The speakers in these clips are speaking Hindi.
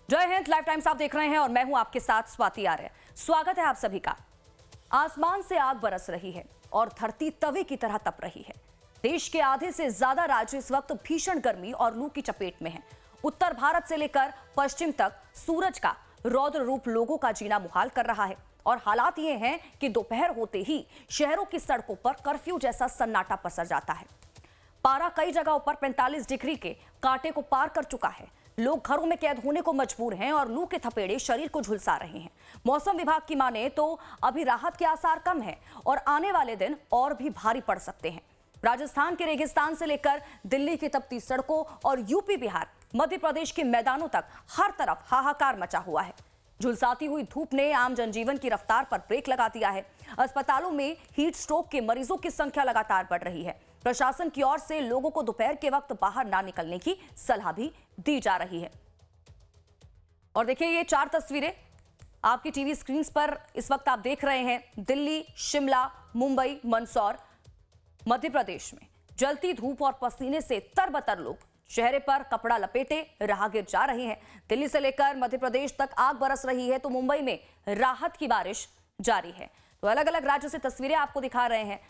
जय हिंद। लाइव टाइम्स आप देख रहे हैं और मैं हूं आपके साथ स्वाति आर्य। स्वागत है आप सभी का। आसमान से आग बरस रही है और धरती तवे की तरह तप रही है। देश के आधे से ज्यादा राज्य इस वक्त भीषण गर्मी और लू की चपेट में हैं। उत्तर भारत से लेकर पश्चिम तक सूरज का रौद्र रूप लोगों का जीना मुहाल कर रहा है और हालात ये हैं कि दोपहर होते ही शहरों की सड़कों पर कर्फ्यू जैसा सन्नाटा पसर जाता है। पारा कई जगहों पर 45 डिग्री के कांटे को पार कर चुका है। लोग घरों में कैद होने को मजबूर हैं और लू के थपेड़े शरीर को झुलसा रहे हैं। मौसम विभाग की माने तो अभी राहत के आसार कम है और आने वाले दिन और भी भारी पड़ सकते हैं। राजस्थान के रेगिस्तान से लेकर दिल्ली की तपती सड़कों और यूपी, बिहार, मध्य प्रदेश के मैदानों तक हर तरफ हाहाकार मचा हुआ है। झुलसाती हुई धूप ने आम जनजीवन की रफ्तार पर ब्रेक लगा दिया है। अस्पतालों में हीट स्ट्रोक के मरीजों की संख्या लगातार बढ़ रही है। प्रशासन की ओर से लोगों को दोपहर के वक्त बाहर ना निकलने की सलाह भी दी जा रही है। और देखिए ये 4 तस्वीरें आपकी टीवी स्क्रीन पर इस वक्त आप देख रहे हैं। दिल्ली, शिमला, मुंबई, मंदसौर, मध्य प्रदेश में जलती धूप और पसीने से तरबतर लोग चेहरे पर कपड़ा लपेटे राहगीर जा रहे हैं। दिल्ली से लेकर मध्य प्रदेश तक आग बरस रही है तो मुंबई में राहत की बारिश जारी है। तो अलग अलग राज्यों से तस्वीरें आपको दिखा रहे हैं।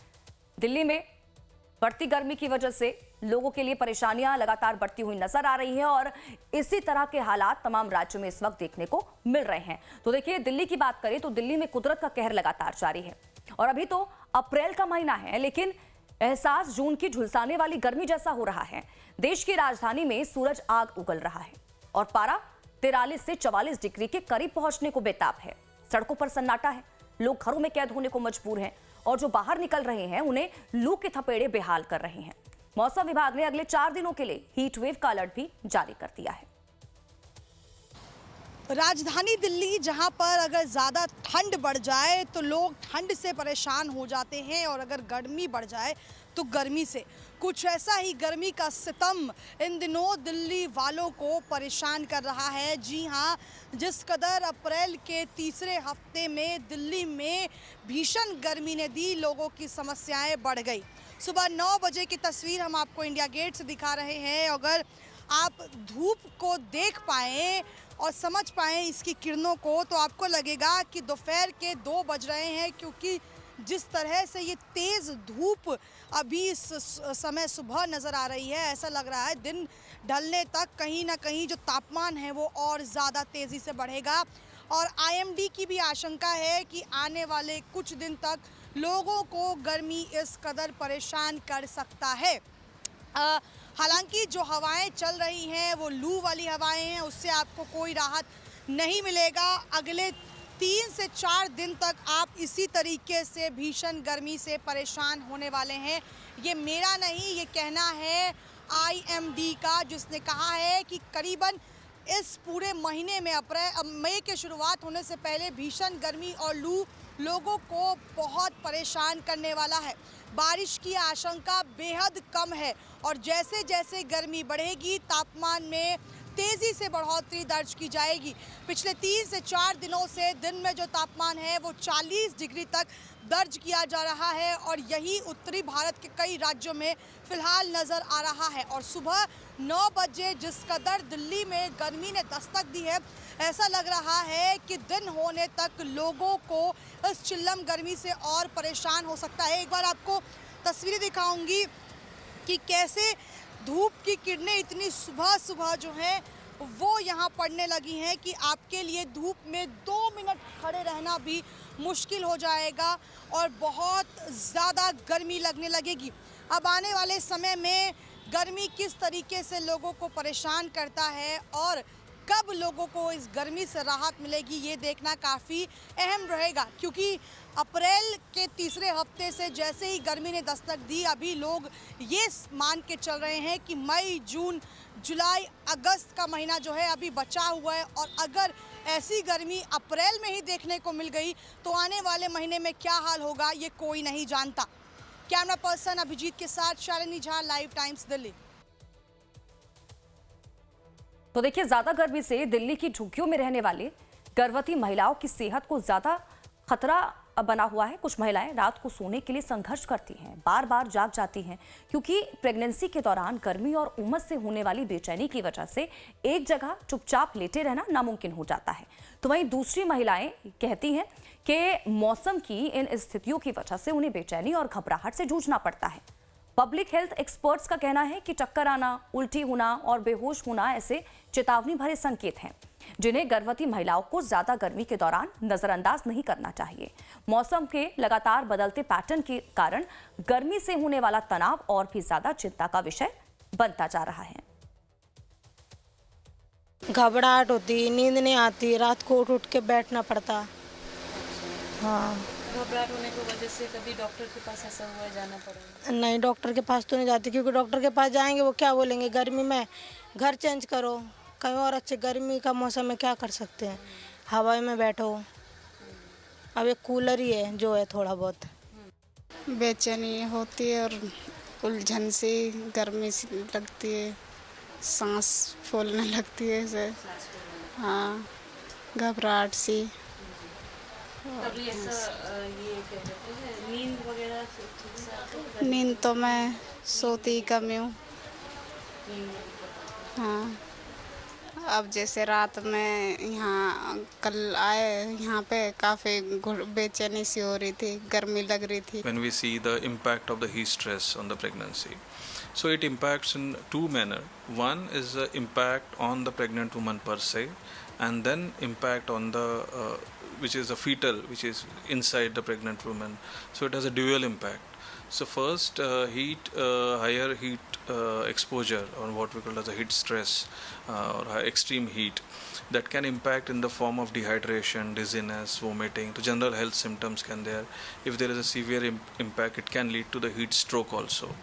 दिल्ली में बढ़ती गर्मी की वजह से लोगों के लिए परेशानियां लगातार बढ़ती हुई नजर आ रही हैं और इसी तरह के हालात तमाम राज्यों में इस वक्त देखने को मिल रहे हैं। तो देखिए दिल्ली की बात करें तो दिल्ली में कुदरत का कहर लगातार जारी है और अभी तो अप्रैल का महीना है लेकिन एहसास जून की झुलसाने वाली गर्मी जैसा हो रहा है। देश की राजधानी में सूरज आग उगल रहा है और पारा 43 से 44 डिग्री के करीब पहुंचने को बेताब है। सड़कों पर सन्नाटा है। लोग घरों में कैद होने को मजबूर हैं और जो बाहर निकल रहे हैं उन्हें लू के थपेड़े बेहाल कर रहे हैं। मौसम विभाग ने अगले 4 दिनों के लिए हीट वेव का अलर्ट भी जारी कर दिया है। राजधानी दिल्ली जहां पर अगर ज़्यादा ठंड बढ़ जाए तो लोग ठंड से परेशान हो जाते हैं और अगर गर्मी बढ़ जाए तो गर्मी से। कुछ ऐसा ही गर्मी का सितम इन दिनों दिल्ली वालों को परेशान कर रहा है। जी हां, जिस कदर अप्रैल के तीसरे हफ्ते में दिल्ली में भीषण गर्मी ने दी, लोगों की समस्याएं बढ़ गई। सुबह 9 बजे की तस्वीर हम आपको इंडिया गेट से दिखा रहे हैं। अगर आप धूप को देख पाएँ और समझ पाएँ इसकी किरणों को तो आपको लगेगा कि दोपहर के 2 बज रहे हैं, क्योंकि जिस तरह से ये तेज़ धूप अभी इस समय सुबह नज़र आ रही है, ऐसा लग रहा है दिन ढलने तक कहीं ना कहीं जो तापमान है वो और ज़्यादा तेज़ी से बढ़ेगा। और आईएमडी की भी आशंका है कि आने वाले कुछ दिन तक लोगों को गर्मी इस कदर परेशान कर सकता है। हालांकि जो हवाएं चल रही हैं वो लू वाली हवाएं हैं, उससे आपको कोई राहत नहीं मिलेगा। अगले 3 से 4 दिन तक आप इसी तरीके से भीषण गर्मी से परेशान होने वाले हैं। ये मेरा नहीं, ये कहना है आईएमडी का, जिसने कहा है कि करीबन इस पूरे महीने में मई के शुरुआत होने से पहले भीषण गर्मी और लू लोगों को बहुत परेशान करने वाला है। बारिश की आशंका बेहद कम है और जैसे जैसे गर्मी बढ़ेगी तापमान में तेज़ी से बढ़ोतरी दर्ज की जाएगी। पिछले 3 से 4 दिनों से दिन में जो तापमान है वो 40 डिग्री तक दर्ज किया जा रहा है और यही उत्तरी भारत के कई राज्यों में फ़िलहाल नज़र आ रहा है। और सुबह 9 बजे जिस कदर दिल्ली में गर्मी ने दस्तक दी है, ऐसा लग रहा है कि दिन होने तक लोगों को इस चिल्लम गर्मी से और परेशान हो सकता है। एक बार आपको तस्वीरें दिखाऊंगी कि कैसे धूप की किरणें इतनी सुबह सुबह जो हैं वो यहाँ पड़ने लगी हैं कि आपके लिए धूप में 2 मिनट खड़े रहना भी मुश्किल हो जाएगा और बहुत ज़्यादा गर्मी लगने लगेगी। अब आने वाले समय में गर्मी किस तरीके से लोगों को परेशान करता है और कब लोगों को इस गर्मी से राहत मिलेगी, ये देखना काफ़ी अहम रहेगा, क्योंकि अप्रैल के तीसरे हफ्ते से जैसे ही गर्मी ने दस्तक दी, अभी लोग ये मान के चल रहे हैं कि मई, जून, जुलाई, अगस्त का महीना जो है अभी बचा हुआ है और अगर ऐसी गर्मी अप्रैल में ही देखने को मिल गई तो आने वाले महीने में क्या हाल होगा ये कोई नहीं जानता। कैमरा पर्सन अभिजीत के साथ शालिनी झा, लाइव टाइम्स, दिल्ली। तो देखिए ज्यादा गर्मी से दिल्ली की झुग्गियों में रहने वाले गर्भवती महिलाओं की सेहत को ज्यादा खतरा बना हुआ है। कुछ महिलाएं रात को सोने के लिए संघर्ष करती हैं, बार बार जाग जाती हैं, क्योंकि प्रेगनेंसी के दौरान गर्मी और उमस से होने वाली बेचैनी की वजह से एक जगह चुपचाप लेटे रहना नामुमकिन हो जाता है। तो वहीं दूसरी महिलाएं कहती हैं कि मौसम की इन स्थितियों की वजह से उन्हें बेचैनी और घबराहट से जूझना पड़ता है। पब्लिक हेल्थ एक्सपर्ट्स का कहना है कि चक्कर आना, उल्टी होना और बेहोश होना ऐसे चेतावनी भरे संकेत हैं जिन्हें गर्भवती महिलाओं को ज्यादा गर्मी के दौरान नजरअंदाज नहीं करना चाहिए। मौसम के लगातार बदलते पैटर्न के कारण गर्मी से होने वाला तनाव और भी ज्यादा चिंता का विषय बनता जा रहा है। घबराहट होती, नींद नहीं आती, रात को उठ उठ के बैठना पड़ता। हाँ, घबराहट होने की वजह से कभी डॉक्टर के पास ऐसा हुआ है, जाना पड़ा? नहीं, डॉक्टर के पास तो नहीं जाती, क्योंकि डॉक्टर के पास जाएंगे वो क्या बोलेंगे, गर्मी में घर चेंज करो, कहीं और अच्छे, गर्मी का मौसम में क्या कर सकते हैं, हवा में बैठो। अब एक कूलर ही है जो है थोड़ा बहुत। बेचैनी होती है और उलझन सी गर्मी सी लगती है, सांस फूलने लगती है ऐसे। हाँ, घबराहट सी। कभी ऐसा ये क्या कहते हैं, नींद वगैरह ठीक से आती है? नींद तो मैं सोती ही कम हूँ। हाँ, अब जैसे रात में यहाँ कल आए, यहाँ पे काफ़ी बेचैनी सी हो रही थी, गर्मी लग रही थी। When we see the impact of the heat stress on the pregnancy, so it impacts in two manner. One is the impact on the pregnant woman per se, and then impact on the which is the fetal, which is inside the pregnant woman. So it has a dual impact. So first, higher heat exposure, or what we call as a heat stress or extreme heat, that can impact in the form of dehydration, dizziness, vomiting. The general health symptoms can there. If there is a severe impact, it can lead to the heat stroke also.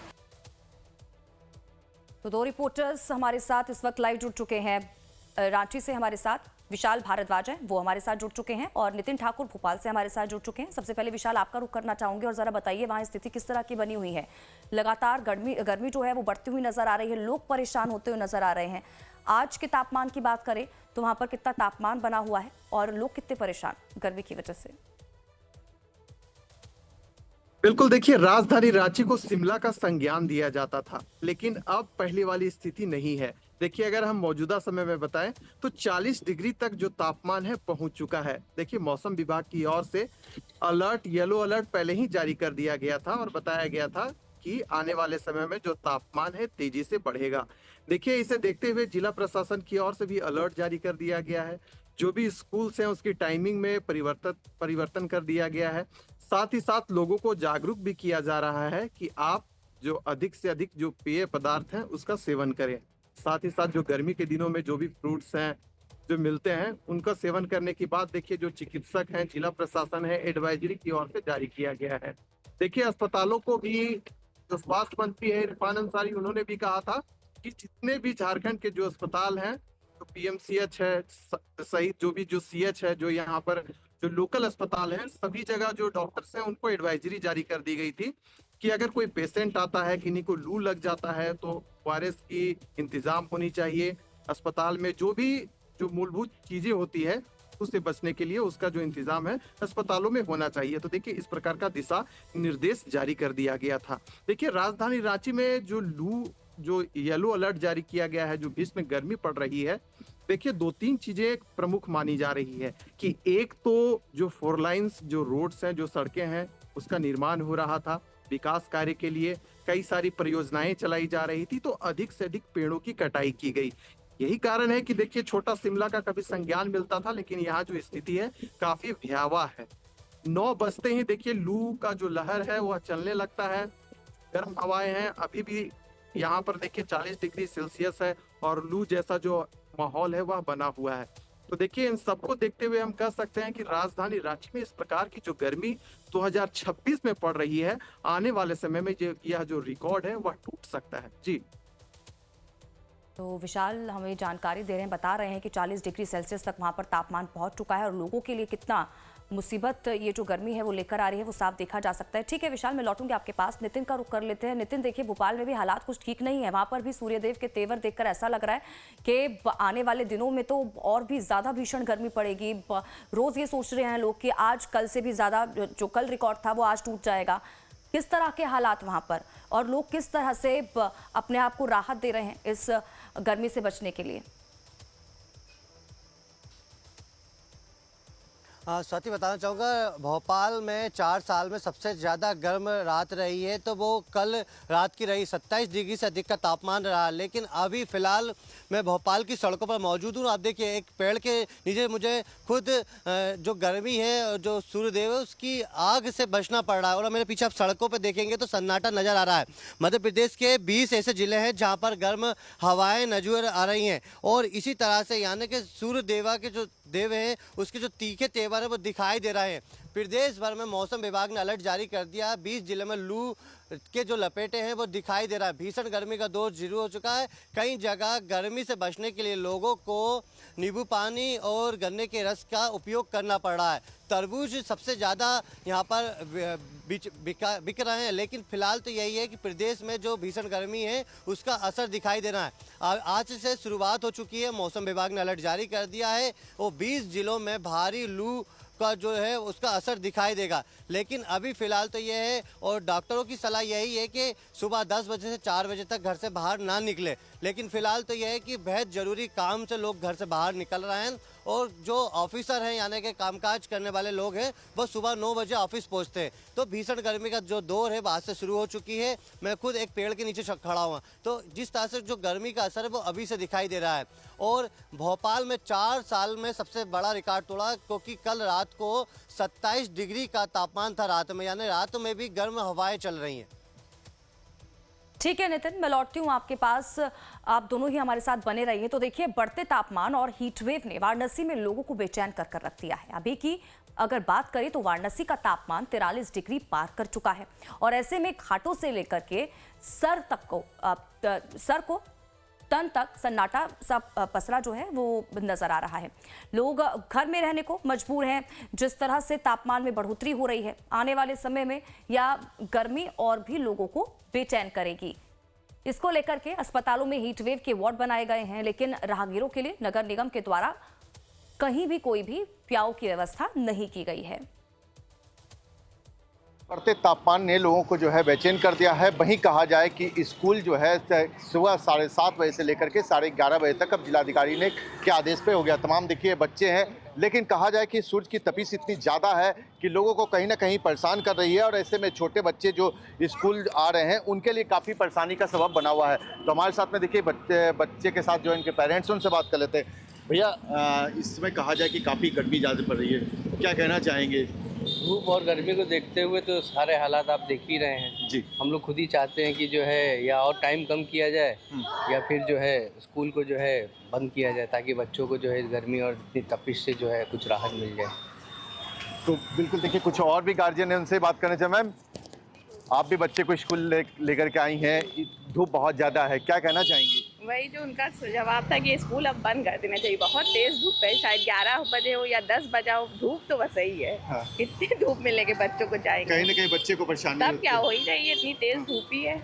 तो दो रिपोर्टर्स हमारे साथ इस वक्त लाइव जुड़ चुके हैं। रांची से हमारे साथ विशाल भारद्वाज हैं, वो हमारे साथ जुड़ चुके हैं, और नितिन ठाकुर भोपाल से हमारे साथ जुड़ चुके हैं। सबसे पहले विशाल, आपका रुख करना चाहूंगी और जरा बताइए वहां स्थिति किस तरह की बनी हुई है। लगातार गर्मी जो है वो बढ़ती हुई नजर आ रही है, लोग परेशान होते हुए नजर आ रहे हैं। आज के तापमान की बात करें तो वहां पर कितना तापमान बना हुआ है और लोग कितने परेशान गर्मी की वजह से? बिल्कुल, देखिए, राजधानी रांची को शिमला का संज्ञान दिया जाता था, लेकिन अब पहले वाली स्थिति नहीं है। देखिए, अगर हम मौजूदा समय में बताएं तो 40 डिग्री तक जो तापमान है पहुंच चुका है। देखिए, मौसम विभाग की ओर से येलो अलर्ट पहले ही जारी कर दिया गया था और बताया गया था कि आने वाले समय में जो तापमान है तेजी से बढ़ेगा। देखिए, इसे देखते हुए जिला प्रशासन की ओर से भी अलर्ट जारी कर दिया गया है। जो भी स्कूल्स हैं उसकी टाइमिंग में परिवर्तन कर दिया गया है। साथ ही साथ लोगों को जागरूक भी किया जा रहा है कि आप जो अधिक से अधिक जो पेय पदार्थ हैं उसका सेवन करें। साथ ही साथ जो गर्मी के दिनों में जो भी फ्रूट्स हैं जो मिलते हैं उनका सेवन करने की बात, देखिए, जो चिकित्सक हैं, जिला प्रशासन है, एडवाइजरी की ओर से जारी किया गया है। देखिए, अस्पतालों को भी जो स्वास्थ्य मंत्री है इरफान अंसारी, उन्होंने भी कहा था कि जितने भी झारखंड के जो अस्पताल हैं, जो पीएमसीएच है सहित जो भी जो सीएच है, जो यहाँ पर जो लोकल अस्पताल हैं, सभी जगह जो डॉक्टर्स हैं उनको एडवाइजरी जारी कर दी गई थी कि अगर कोई पेशेंट आता है, किन्हीं को लू लग जाता है, तो ORS की इंतजाम होनी चाहिए। अस्पताल में जो मूलभूत चीजें होती है उससे बचने के लिए उसका जो इंतजाम है अस्पतालों में होना चाहिए। तो देखिए, इस प्रकार का दिशा निर्देश जारी कर दिया गया था। देखिए, राजधानी रांची में जो येलो अलर्ट जारी किया गया है, जो भीषण गर्मी पड़ रही है, देखिए, 2-3 चीजें प्रमुख मानी जा रही है कि एक तो जो 4 लाइन्स जो रोड्स हैं, जो सड़कें हैं, उसका निर्माण हो रहा था। विकास कार्य के लिए कई सारी परियोजनाएं चलाई जा रही थी, तो अधिक से अधिक पेड़ों की कटाई की गई। यही कारण है कि देखिए, छोटा शिमला का कभी संज्ञान मिलता था, लेकिन यहाँ जो स्थिति है काफी भयावह है। 9 बजते ही देखिए लू का जो लहर है वह चलने लगता है। गर्म हवाएं हैं, अभी भी यहाँ पर देखिए 40 डिग्री सेल्सियस है और लू जैसा जो माहौल है वह बना हुआ है। तो देखिए, इन सबको देखते हुए हम कह सकते हैं कि राजधानी रांची में इस प्रकार की जो गर्मी 2026 में पड़ रही है, आने वाले समय में यह जो रिकॉर्ड है वह टूट सकता है। जी, तो विशाल हमें जानकारी दे रहे हैं, बता रहे हैं कि 40 डिग्री सेल्सियस तक वहां पर तापमान पहुंच चुका है और लोगों के लिए कितना मुसीबत ये जो गर्मी है वो लेकर आ रही है वो साफ देखा जा सकता है। ठीक है विशाल, मैं लौटूंगी आपके पास। नितिन का रुख कर लेते हैं। नितिन, देखिए भोपाल में भी हालात कुछ ठीक नहीं है, वहां पर भी सूर्यदेव के तेवर देखकर ऐसा लग रहा है कि आने वाले दिनों में तो और भी ज्यादा भीषण गर्मी पड़ेगी। रोज ये सोच रहे हैं लोग कि आज कल से भी ज्यादा, जो कल रिकॉर्ड था वो आज टूट जाएगा। किस तरह के हालात वहां पर और लोग किस तरह से अपने आप को राहत दे रहे हैं इस गर्मी से बचने के लिए? स्वाति, बताना चाहूँगा भोपाल में 4 साल में सबसे ज़्यादा गर्म रात रही है, तो वो कल रात की रही। 27 डिग्री से अधिक का तापमान रहा। लेकिन अभी फ़िलहाल मैं भोपाल की सड़कों पर मौजूद हूँ। आप देखिए एक पेड़ के नीचे मुझे खुद जो गर्मी है, जो सूर्यदेव है, उसकी आग से बचना पड़ रहा है। और मेरे पीछे आप सड़कों पर देखेंगे तो सन्नाटा नज़र आ रहा है। मध्य प्रदेश के 20 ऐसे ज़िले हैं जहाँ पर गर्म हवाएँ नजर आ रही हैं। और इसी तरह से यानी कि सूर्यदेवा के जो देव हैं उसके जो तीखे तेवर है वो दिखाई दे रहे हैं। प्रदेश भर में मौसम विभाग ने अलर्ट जारी कर दिया। 20 जिले में लू के जो लपेटे हैं वो दिखाई दे रहा है। भीषण गर्मी का दौर शुरू हो चुका है। कई जगह गर्मी से बचने के लिए लोगों को नींबू पानी और गन्ने के रस का उपयोग करना पड़ रहा है। तरबूज सबसे ज़्यादा यहाँ पर बिक रहे हैं। लेकिन फिलहाल तो यही है कि प्रदेश में जो भीषण गर्मी है उसका असर दिखाई दे रहा है। आज से शुरुआत हो चुकी है। मौसम विभाग ने अलर्ट जारी कर दिया है। वो 20 जिलों में भारी लू का जो है उसका असर दिखाई देगा। लेकिन अभी फ़िलहाल तो ये है, और डॉक्टरों की सलाह यही है कि सुबह 10 बजे से 4 बजे तक घर से बाहर ना निकले। लेकिन फ़िलहाल तो यह है कि बेहद ज़रूरी काम से लोग घर से बाहर निकल रहे हैं। और जो ऑफिसर हैं यानी कि कामकाज करने वाले लोग हैं वो सुबह 9 बजे ऑफिस पहुंचते हैं। तो भीषण गर्मी का जो दौर है वो आज से शुरू हो चुकी है। मैं खुद एक पेड़ के नीचे खड़ा हुआ, तो जिस तरह से जो गर्मी का असर है वो अभी से दिखाई दे रहा है। और भोपाल में 4 साल में सबसे बड़ा रिकॉर्ड तोड़ा, क्योंकि कल रात को 27 डिग्री का तापमान था रात में, यानी रात में भी गर्म हवाएं चल रही हैं। ठीक है नितिन, मैं लौटती हूँ आपके पास। आप दोनों ही हमारे साथ बने रहिए। तो देखिए, बढ़ते तापमान और हीट वेव ने वाराणसी में लोगों को बेचैन कर रख दिया है। अभी की अगर बात करें तो वाराणसी का तापमान 43 डिग्री पार कर चुका है। और ऐसे में घाटों से लेकर के सर को तन तक सन्नाटा सा पसरा जो है वो नजर आ रहा है। लोग घर में रहने को मजबूर हैं। जिस तरह से तापमान में बढ़ोतरी हो रही है, आने वाले समय में या गर्मी और भी लोगों को बेचैन करेगी। इसको लेकर के अस्पतालों में हीट वेव के वार्ड बनाए गए हैं, लेकिन राहगीरों के लिए नगर निगम के द्वारा कहीं भी कोई भी प्याऊ की व्यवस्था नहीं की गई है। बढ़ते तापमान ने लोगों को जो है बेचैन कर दिया है। वहीं कहा जाए कि स्कूल जो है सुबह 7:30 बजे से लेकर के 11:30 बजे तक अब जिलाधिकारी ने के आदेश पे हो गया। तमाम देखिए बच्चे हैं, लेकिन कहा जाए कि सूरज की तपिश इतनी ज़्यादा है कि लोगों को कहीं ना कहीं परेशान कर रही है। और ऐसे में छोटे बच्चे जो स्कूल आ रहे हैं उनके लिए काफ़ी परेशानी का सबब बना हुआ है। तो हमारे साथ में देखिए बच्चे के साथ जो इनके पेरेंट्स उनसे बात कर लेते हैं। भैया, इस समय कहा जाए कि काफ़ी गर्मी ज़्यादा पड़ रही है, क्या कहना चाहेंगे? धूप और गर्मी को देखते हुए तो सारे हालात आप देख ही रहे हैं जी। हम लोग खुद ही चाहते हैं कि जो है या और टाइम कम किया जाए या फिर जो है स्कूल को जो है बंद किया जाए, ताकि बच्चों को जो है गर्मी और इतनी तपिश से जो है कुछ राहत मिल जाए। तो बिल्कुल देखिए, कुछ और भी गार्जियन है, उनसे बात करना चाहिए। मैम, आप भी बच्चे को स्कूल लेकर के आई हैं, धूप बहुत ज़्यादा है, क्या कहना चाहेंगी? वही जो उनका जवाब था कि स्कूल अब बंद कर देना चाहिए। बहुत तेज धूप है, शायद 11 बजे हो या 10 बजे हो, धूप तो बस सही है। हाँ। कितनी धूप मिलने के बच्चों को जाएंगे, कहीं ना कहीं बच्चे को परेशानी तब होती क्या है। हो ही रही है, इतनी तेज धूप ही है।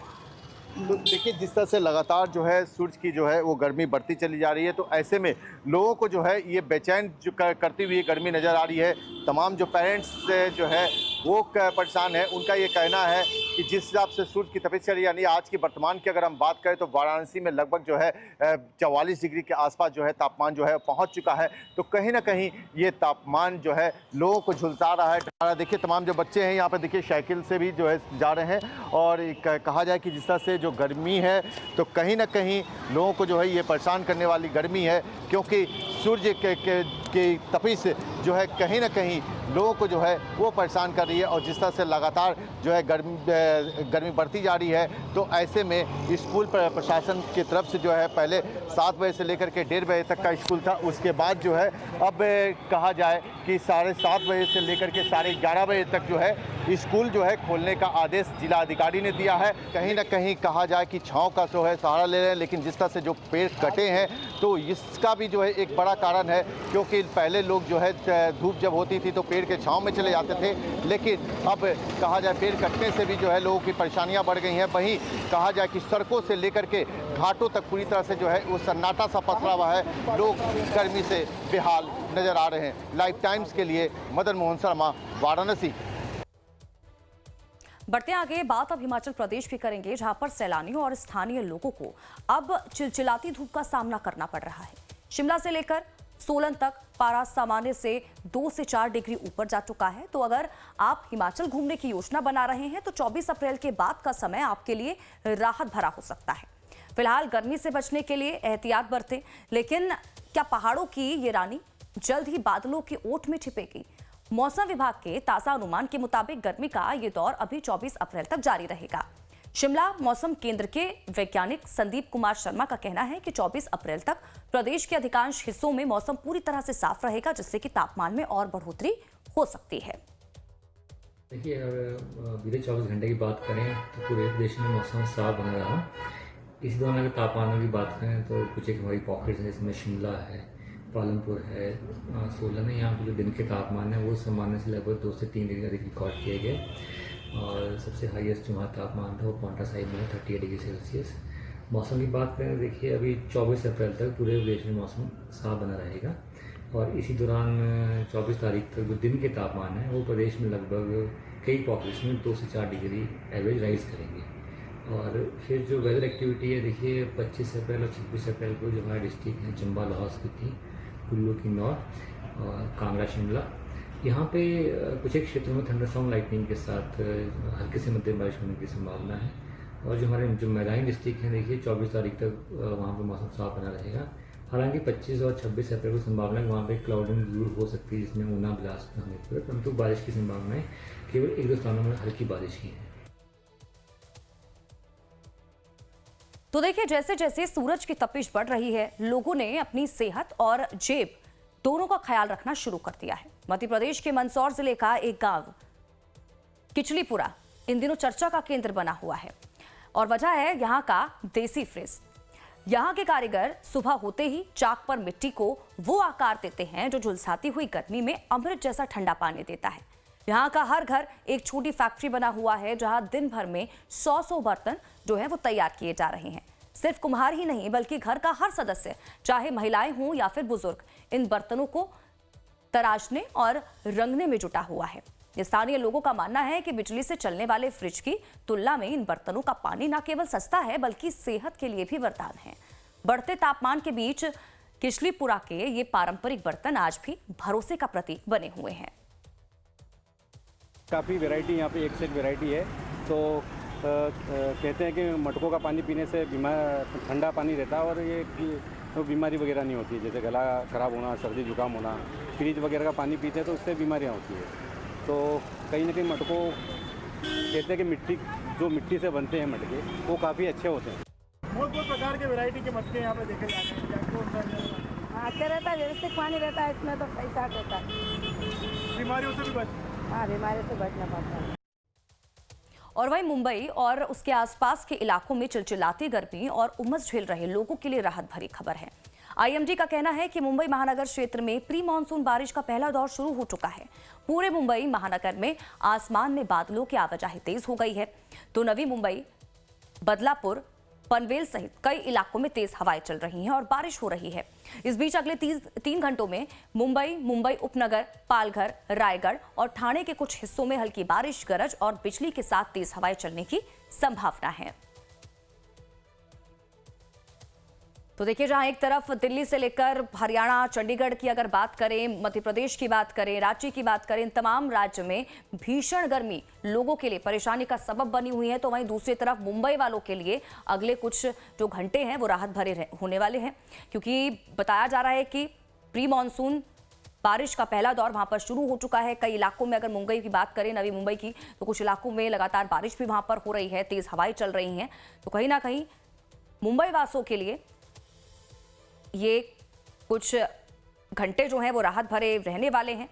तो देखिए, जिस तरह से लगातार जो है सूरज की जो है वो गर्मी बढ़ती चली जा रही है, तो ऐसे में लोगों को जो है ये बेचैन जो करती हुई गर्मी नज़र आ रही है। तमाम जो पेरेंट्स जो है वो परेशान है। उनका ये कहना है कि जिस हिसाब से सूरज की तपिश चली, यानी आज की वर्तमान की अगर हम बात करें तो वाराणसी में लगभग जो है 44 डिग्री के आसपास जो है तापमान जो है पहुंच चुका है। तो कहीं ना कहीं ये तापमान जो है लोगों को झुलसा रहा है। देखिए, तमाम जो बच्चे हैं यहाँ पर देखिए साइकिल से भी जो है जा रहे हैं। और कहा जाए कि जिस तरह से जो गर्मी है तो कहीं ना कहीं लोगों को जो है ये परेशान करने वाली गर्मी है, क्योंकि सूर्य की तपिश जो है कहीं ना कहीं लोगों को जो है वो परेशान कर रही है। और जिस तरह से लगातार जो है गर्मी बढ़ती जा रही है, तो ऐसे में स्कूल प्रशासन की तरफ से जो है पहले 7 बजे से लेकर के 1:30 बजे तक का स्कूल था। उसके बाद जो है अब कहा जाए कि 7:30 बजे से लेकर के 11:30 बजे तक जो है स्कूल जो है खोलने का आदेश जिला अधिकारी ने दिया है। कहीं ना कहीं कहा जाए कि छांव का जो है सहारा ले रहे हैं, लेकिन जिस तरह से जो पेड़ कटे हैं तो इसका भी जो है एक बड़ा कारण है, क्योंकि पहले लोग जो है धूप जब होती थी तो पेड़ के छांव में चले जाते थे, लेकिन अब कहा जाए पेड़ कटने से भी जो है लोगों की परेशानियां बढ़ गई हैं। वहीं कहा जाए कि सड़कों से लेकर के घाटों तक पूरी तरह से जो है वो सन्नाटा सा पसरा हुआ है, लोग गर्मी से बेहाल नजर आ रहे हैं। लाइव टाइम्स के लिए मदन मोहन शर्मा, वाराणसी। बढ़ते आगे, बात अब हिमाचल प्रदेश की करेंगे, जहां पर सैलानियों और स्थानीय लोगों को अब चिलचिलाती धूप का सामना करना पड़ रहा है। शिमला से लेकर सोलन तक पारा सामान्य से 2 से 4 डिग्री ऊपर जा चुका है। तो अगर आप हिमाचल घूमने की योजना बना रहे हैं तो 24 अप्रैल के बाद का समय आपके लिए राहत भरा हो सकता है। फिलहाल गर्मी से बचने के लिए एहतियात बरतें, लेकिन क्या पहाड़ों की ये रानी जल्द ही बादलों की ओट में छिपेगी? मौसम विभाग के ताजा अनुमान के मुताबिक गर्मी का ये दौर अभी 24 अप्रैल तक जारी रहेगा। शिमला मौसम केंद्र के वैज्ञानिक संदीप कुमार शर्मा का कहना है कि 24 अप्रैल तक प्रदेश के अधिकांश हिस्सों में मौसम पूरी तरह से साफ रहेगा, जिससे कि तापमान में और बढ़ोतरी हो सकती है। देखिए, अगर बीते 24 घंटे की बात करें तो पूरे देश में मौसम साफ बना रहा। इस दौरान अगर तापमान की बात करें तो कुछ एक हमारी पॉकेट्स है, इसमें शिमला है, पालमपुर है, सोलन है। यहाँ पर जो दिन के तापमान है वो सामान्य से लगभग 2 से 3 डिग्री अधिक रिकॉर्ड किए गए और सबसे हाईएस्ट जो वहाँ तापमान था वो पांटा साहिब में 38 डिग्री सेल्सियस। मौसम की बात करें, देखिए अभी 24 अप्रैल तक पूरे देश में मौसम साफ बना रहेगा और इसी दौरान 24 तारीख तक जो दिन के तापमान है वो प्रदेश में लगभग कई पॉकेट्स में 2 से 4 डिग्री एवरेज राइज करेंगे। और फिर जो वेदर एक्टिविटी है, देखिए 25 अप्रैल और 26 अप्रैल को जो हमारे डिस्ट्रिक्ट हैं चंबा, लाहौल स्पीति, कुल्लू, किन्नौर और कांगड़ा, शिमला, यहाँ पे कुछ एक क्षेत्रों में थंडरस्टॉर्म लाइटनिंग के साथ हल्के से मध्यम बारिश होने की संभावना है। और जो हमारे जो मैदानी डिस्ट्रिक्ट हैं, देखिए 24 तारीख तक वहाँ पे मौसम साफ बना रहेगा। हालांकि 25 और 26 अप्रैल को संभावना है वहाँ पे क्लाउडिंग जरूर हो सकती है, जिसमें ऊना, बिलासपुर होने पर, परंतु बारिश की संभावनाएं केवल 1-2 स्थानों में हल्की बारिश की है। तो देखिए, जैसे जैसे सूरज की तपिश बढ़ रही है, लोगों ने अपनी सेहत और जेब दोनों का ख्याल रखना शुरू कर दिया है। मध्य प्रदेश के मंदसौर जिले का एक गांव किचलीपुरा इन दिनों चर्चा का केंद्र बना हुआ है और वजह है यहाँ का देसी फ्रिज। यहाँ के कारीगर सुबह होते ही चाक पर मिट्टी को वो आकार देते हैं जो झुलसाती हुई गर्मी में अमृत जैसा ठंडा पानी देता है। यहाँ का हर घर एक छोटी फैक्ट्री बना हुआ है, जहाँ दिन भर में 100 बर्तन जो है वो तैयार किए जा रहे हैं। सिर्फ कुम्हार ही नहीं, बल्कि घर का हर सदस्य, चाहे महिलाएं हों या फिर बुजुर्ग, इन बर्तनों को तराशने और रंगने में जुटा हुआ है। स्थानीय लोगों का मानना है कि बिजली से चलने वाले फ्रिज की तुलना में इन बर्तनों का पानी न केवल सस्ता है, बल्कि सेहत के लिए भी वरदान है। बढ़ते तापमान के बीच किचलीपुरा के ये पारंपरिक बर्तन आज भी भरोसे का प्रतीक बने हुए हैं। काफ़ी वैरायटी यहाँ पे एक से एक वैरायटी है। तो कहते हैं कि मटकों का पानी पीने से ठंडा पानी रहता है और ये तो बीमारी वगैरह नहीं होती है, जैसे गला ख़राब होना, सर्दी जुकाम होना। फ्रिज वगैरह का पानी पीते हैं तो उससे बीमारियाँ होती है। तो कहीं ना कहीं मटकों कहते हैं कि मिट्टी से बनते हैं मटके, वो काफ़ी अच्छे होते हैं। बहुत प्रकार के वैरायटी के मटके यहाँ पे देखे जा रहे हैं। अच्छा रहता है, व्यवस्थित पानी रहता है, इसमें तो पैसा रहता है, बीमारियों से भी बच। हाँ, बीमारी से बचना पड़ता है। और वहीं मुंबई और उसके आसपास के इलाकों में चिलचिलाती गर्मी और उमस झेल रहे लोगों के लिए राहत भरी खबर है। आईएमडी का कहना है कि मुंबई महानगर क्षेत्र में प्री मानसून बारिश का पहला दौर शुरू हो चुका है। पूरे मुंबई महानगर में आसमान में बादलों की आवाजाही तेज हो गई है। तो नवी मुंबई, बदलापुर, पनवेल सहित कई इलाकों में तेज हवाएं चल रही हैं और बारिश हो रही है। इस बीच अगले 3 घंटों में मुंबई उपनगर, पालघर, रायगढ़ और ठाणे के कुछ हिस्सों में हल्की बारिश, गरज और बिजली के साथ तेज हवाएं चलने की संभावना है। तो देखिए, जहां एक तरफ दिल्ली से लेकर हरियाणा, चंडीगढ़ की अगर बात करें, मध्य प्रदेश की बात करें, रांची की बात करें, तमाम राज्य में भीषण गर्मी लोगों के लिए परेशानी का सबब बनी हुई है, तो वहीं दूसरी तरफ मुंबई वालों के लिए अगले कुछ जो घंटे हैं वो राहत भरे होने वाले हैं, क्योंकि बताया जा रहा है कि प्री मानसून बारिश का पहला दौर वहां पर शुरू हो चुका है। कई इलाकों में अगर मुंबई की बात करें, नवी मुंबई की, तो कुछ इलाकों में लगातार बारिश भी वहां पर हो रही है, तेज हवाएं चल रही हैं। तो कहीं ना कहीं मुंबई वासियों के लिए ये कुछ घंटे जो हैं वो राहत भरे रहने वाले हैं।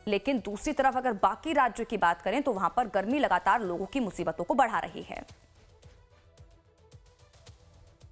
लेकिन दूसरी तरफ अगर बाकी राज्यों की बात करें तो वहां पर गर्मी लगातार लोगों की मुसीबतों को बढ़ा रही है।